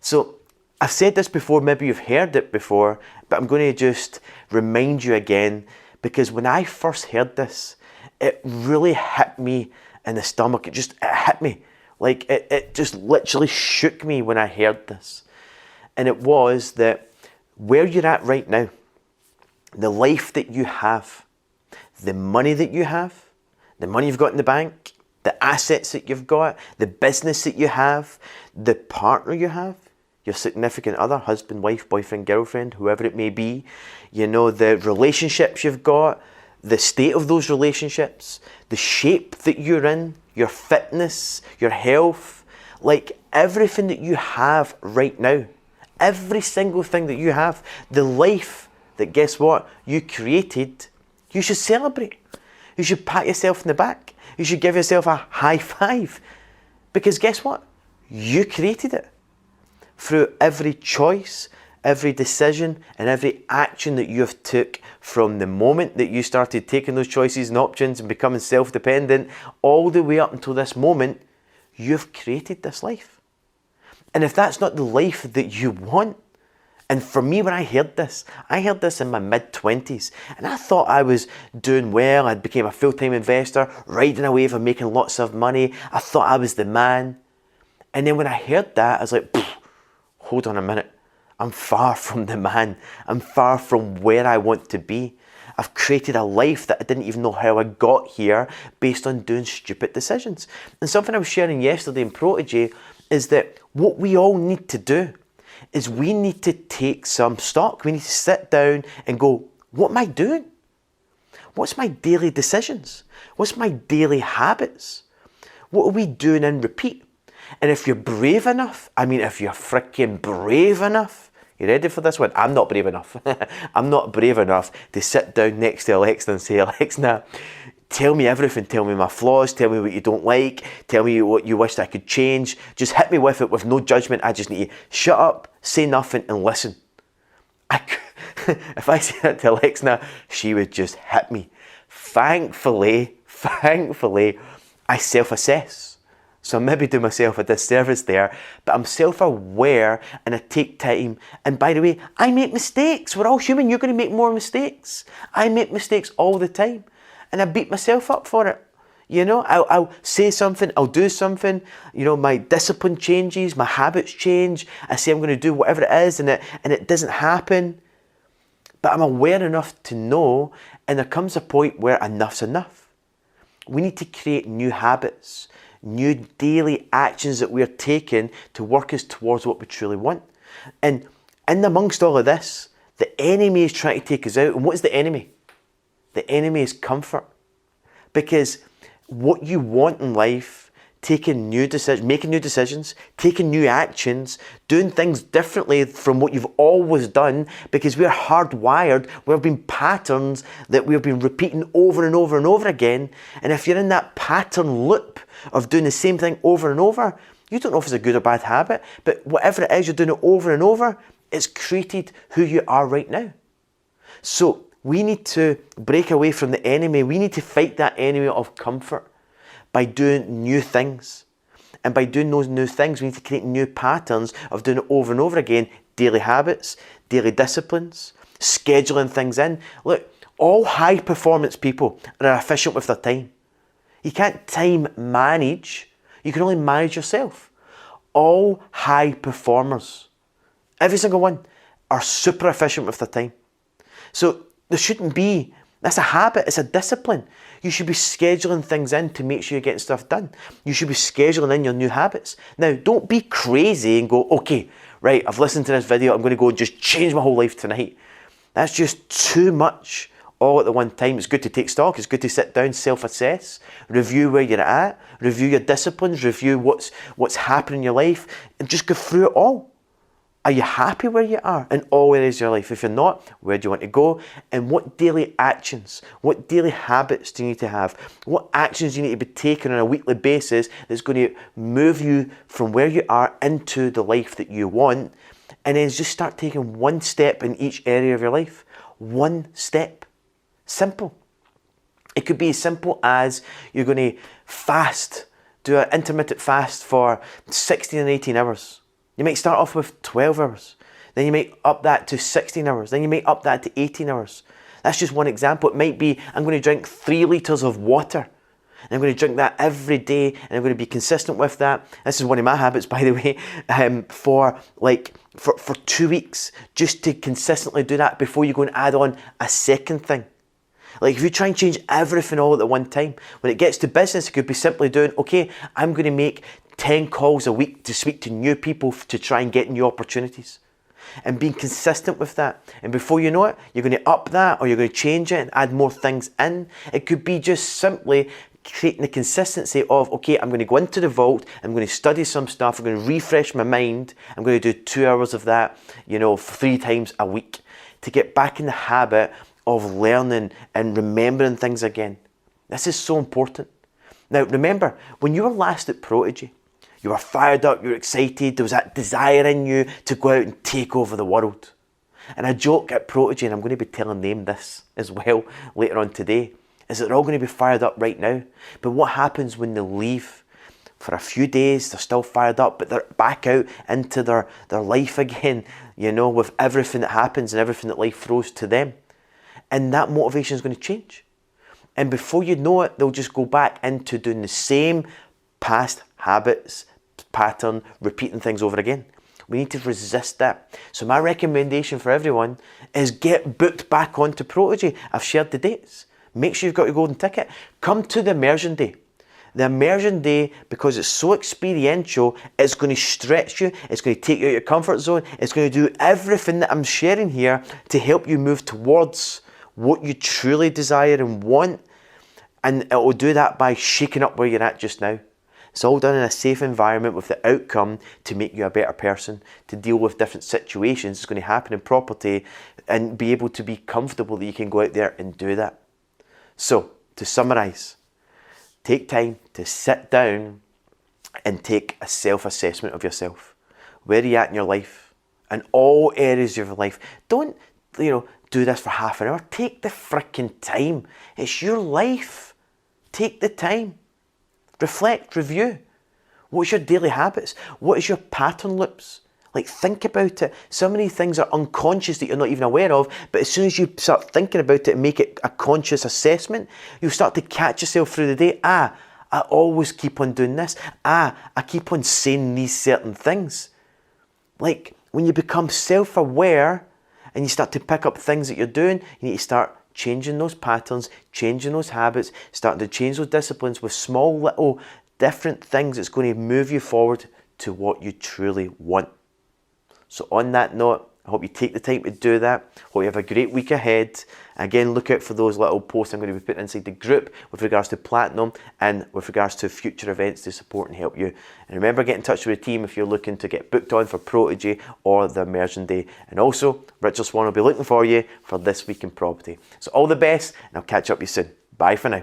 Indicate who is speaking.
Speaker 1: So I've said this before, maybe you've heard it before, but I'm going to just remind you again, because when I first heard this, it really hit me in the stomach. It hit me. Like it just literally shook me when I heard this. And it was that where you're at right now, the life that you have, the money that you have, the money you've got in the bank, the assets that you've got, the business that you have, the partner you have, your significant other, husband, wife, boyfriend, girlfriend, whoever it may be, you know, the relationships you've got, the state of those relationships, the shape that you're in, your fitness, your health, like everything that you have right now, every single thing that you have, the life that, guess what, you created, you should celebrate. You should pat yourself in the back. You should give yourself a high five. Because guess what? You created it. Through every choice, every decision, and every action that you've took from the moment that you started taking those choices and options and becoming self-dependent, all the way up until this moment, you've created this life. And if that's not the life that you want, and for me, when I heard this in my mid-20s, and I thought I was doing well. I became a full-time investor, riding a wave of making lots of money. I thought I was the man. And then when I heard that, I was like, hold on a minute. I'm far from the man. I'm far from where I want to be. I've created a life that I didn't even know how I got here based on doing stupid decisions. And something I was sharing yesterday in Protege is that what we all need to do is we need to take some stock. We need to sit down and go, what am I doing? What's my daily decisions? What's my daily habits? What are we doing in repeat? And if you're brave enough, if you're freaking brave enough, you ready for this one? I'm not brave enough. I'm not brave enough to sit down next to Alexa and say, Alexa, tell me everything. Tell me my flaws. Tell me what you don't like. Tell me what you wish I could change. Just hit me with it with no judgment. I just need to shut up, say nothing, and listen. If I say that to Alexa, she would just hit me. Thankfully, I self-assess. So I maybe do myself a disservice there, but I'm self-aware and I take time. And by the way, I make mistakes. We're all human. You're going to make more mistakes. I make mistakes all the time. And I beat myself up for it. You know, I'll say something, I'll do something, you know, my discipline changes, my habits change. I say I'm going to do whatever it is and it doesn't happen. But I'm aware enough to know, and there comes a point where enough's enough. We need to create new habits, new daily actions that we're taking to work us towards what we truly want. And in amongst all of this, the enemy is trying to take us out. And what is the enemy? The enemy is comfort. Because what you want in life, making new decisions, taking new actions, doing things differently from what you've always done, because we're hardwired, we've been patterns that we've been repeating over and over and over again. And if you're in that pattern loop of doing the same thing over and over, you don't know if it's a good or bad habit, but whatever it is, you're doing it over and over, it's created who you are right now. So we need to break away from the enemy. We need to fight that enemy of comfort by doing new things. And by doing those new things, we need to create new patterns of doing it over and over again. Daily habits, daily disciplines, scheduling things in. Look, all high performance people are efficient with their time. You can't time manage. You can only manage yourself. All high performers, every single one, are super efficient with their time. So there shouldn't be, that's a habit, it's a discipline. You should be scheduling things in to make sure you're getting stuff done. You should be scheduling in your new habits. Now, don't be crazy and go, okay, right, I've listened to this video, I'm going to go and just change my whole life tonight. That's just too much all at the one time. It's good to take stock, it's good to sit down, self-assess, review where you're at, review your disciplines, review what's happening in your life, and just go through it all. Are you happy where you are in all areas of your life? If you're not, where do you want to go? And what daily actions, what daily habits do you need to have? What actions do you need to be taking on a weekly basis that's going to move you from where you are into the life that you want? And then just start taking one step in each area of your life. One step. Simple. It could be as simple as you're going to fast, do an intermittent fast for 16 and 18 hours. You might start off with 12 hours. Then you might up that to 16 hours. Then you might up that to 18 hours. That's just one example. It might be, I'm going to drink 3 litres of water. And I'm going to drink that every day, and I'm going to be consistent with that. This is one of my habits, by the way, for 2 weeks, just to consistently do that before you go and add on a second thing. Like if you try and change everything all at the one time, when it gets to business, it could be simply doing, okay, I'm going to make 10 calls a week to speak to new people to try and get new opportunities. And being consistent with that. And before you know it, you're going to up that, or you're going to change it and add more things in. It could be just simply creating the consistency of, okay, I'm going to go into the vault, I'm going to study some stuff, I'm going to refresh my mind, I'm going to do 2 hours of that, 3 times a week, to get back in the habit of learning and remembering things again. This is so important. Now remember, when you were last at Prodigy, you were fired up, you were excited, there was that desire in you to go out and take over the world. And a joke at Prodigy, and I'm going to be telling them this as well later on today, is that they're all going to be fired up right now. But what happens when they leave? For a few days, they're still fired up, but they're back out into their life again, with everything that happens and everything that life throws to them. And that motivation is going to change. And before you know it, they'll just go back into doing the same past habits, pattern, repeating things over again. We need to resist that. So my recommendation for everyone is get booked back onto Prodigy. I've shared the dates. Make sure you've got your golden ticket. Come to the immersion day. The immersion day, because it's so experiential, it's going to stretch you, it's going to take you out of your comfort zone, it's going to do everything that I'm sharing here to help you move towards what you truly desire and want. And it will do that by shaking up where you're at just now. It's all done in a safe environment with the outcome to make you a better person, to deal with different situations that's going to happen in property, and be able to be comfortable that you can go out there and do that. So, to summarise, take time to sit down and take a self-assessment of yourself. Where are you at in your life? In all areas of your life. Don't, do this for half an hour. Take the frickin' time. It's your life. Take the time. Reflect, review. What's your daily habits? What is your pattern loops? Think about it. So many things are unconscious that you're not even aware of, but as soon as you start thinking about it and make it a conscious assessment, you'll start to catch yourself through the day. I always keep on doing this. I keep on saying these certain things. When you become self-aware and you start to pick up things that you're doing, you need to start changing those patterns, changing those habits, starting to change those disciplines with small little different things that's going to move you forward to what you truly want. So on that note, I hope you take the time to do that. Hope you have a great week ahead. Again, look out for those little posts I'm going to be putting inside the group with regards to Platinum and with regards to future events to support and help you. And remember, get in touch with the team if you're looking to get booked on for Prodigy or the Immersion Day. And also, Richard Swan will be looking for you for This Week in Property. So all the best, and I'll catch up with you soon. Bye for now.